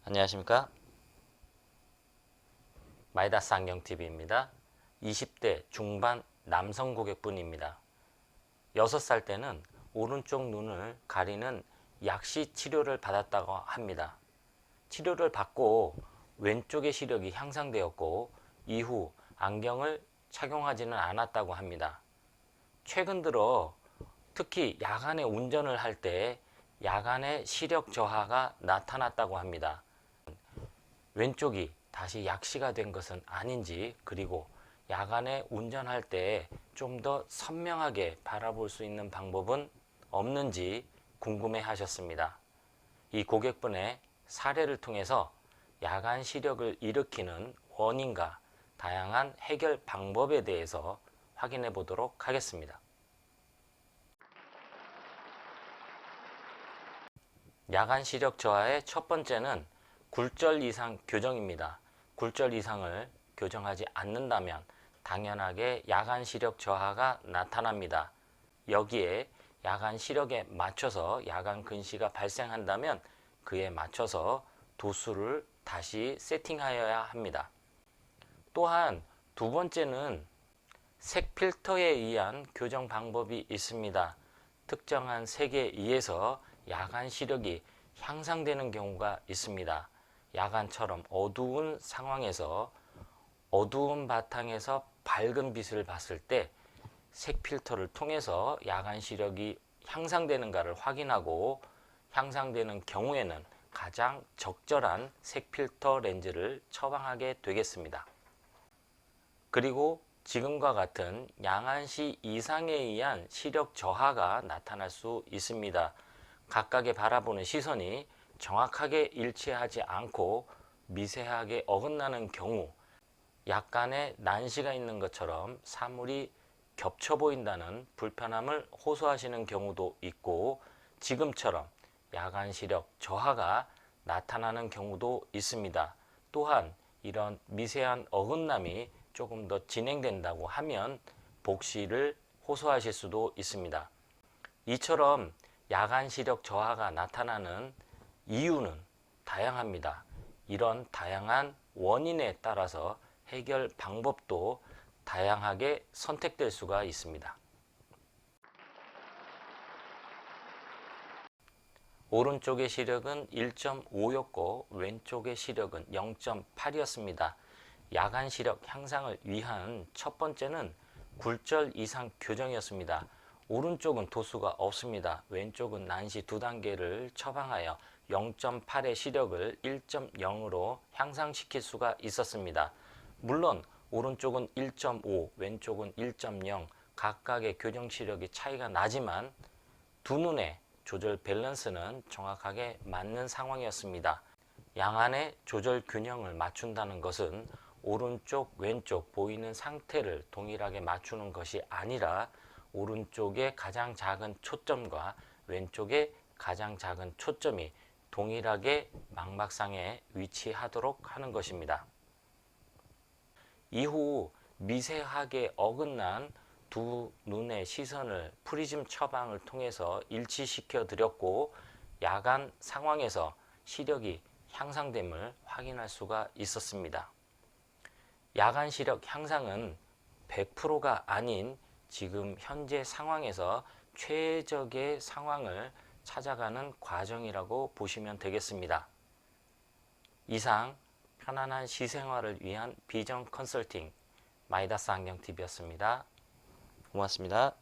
안녕하십니까? 마이다스 안경TV입니다. 20대 중반 남성 고객분입니다. 6살 때는 오른쪽 눈을 가리는 약시 치료를 받았다고 합니다. 치료를 받고 왼쪽의 시력이 향상되었고 이후 안경을 착용하지는 않았다고 합니다. 최근 들어 특히 야간에 운전을 할 때 야간에 시력 저하가 나타났다고 합니다. 왼쪽이 다시 약시가 된 것은 아닌지, 그리고 야간에 운전할 때 좀 더 선명하게 바라볼 수 있는 방법은 없는지 궁금해 하셨습니다. 이 고객분의 사례를 통해서 야간 시력을 일으키는 원인과 다양한 해결 방법에 대해서 확인해 보도록 하겠습니다. 야간 시력 저하의 첫 번째는 굴절 이상 교정입니다. 굴절 이상을 교정하지 않는다면 당연하게 야간 시력 저하가 나타납니다. 여기에 야간 시력에 맞춰서 야간 근시가 발생한다면 그에 맞춰서 도수를 다시 세팅하여야 합니다. 또한 두 번째는 색 필터에 의한 교정 방법이 있습니다. 특정한 색에 의해서 야간 시력이 향상되는 경우가 있습니다. 야간처럼 어두운 상황에서 어두운 바탕에서 밝은 빛을 봤을 때 색 필터를 통해서 야간 시력이 향상되는가를 확인하고, 향상되는 경우에는 가장 적절한 색 필터 렌즈를 처방하게 되겠습니다. 그리고 지금과 같은 양한시 이상에 의한 시력 저하가 나타날 수 있습니다. 각각의 바라보는 시선이 정확하게 일치하지 않고 미세하게 어긋나는 경우, 약간의 난시가 있는 것처럼 사물이 겹쳐 보인다는 불편함을 호소하시는 경우도 있고, 지금처럼 야간 시력 저하가 나타나는 경우도 있습니다. 또한 이런 미세한 어긋남이 조금 더 진행된다고 하면 복시를 호소하실 수도 있습니다. 이처럼 야간 시력 저하가 나타나는 이유는 다양합니다. 이런 다양한 원인에 따라서 해결 방법도 다양하게 선택될 수가 있습니다. 오른쪽의 시력은 1.5였고 왼쪽의 시력은 0.8이었습니다. 야간 시력 향상을 위한 첫 번째는 굴절 이상 교정이었습니다. 오른쪽은 도수가 없습니다. 왼쪽은 난시 2단계를 처방하여 0.8의 시력을 1.0으로 향상시킬 수가 있었습니다. 물론 오른쪽은 1.5, 왼쪽은 1.0 각각의 교정 시력이 차이가 나지만 두 눈의 조절 밸런스는 정확하게 맞는 상황이었습니다. 양안의 조절 균형을 맞춘다는 것은 오른쪽, 왼쪽 보이는 상태를 동일하게 맞추는 것이 아니라 오른쪽의 가장 작은 초점과 왼쪽의 가장 작은 초점이 동일하게 망막상에 위치하도록 하는 것입니다. 이후 미세하게 어긋난 두 눈의 시선을 프리즘 처방을 통해서 일치시켜 드렸고, 야간 상황에서 시력이 향상됨을 확인할 수가 있었습니다. 야간 시력 향상은 100%가 아닌 지금 현재 상황에서 최적의 상황을 찾아가는 과정이라고 보시면 되겠습니다. 이상 편안한 시생활을 위한 비전 컨설팅 마이다스 안경TV였습니다. 고맙습니다.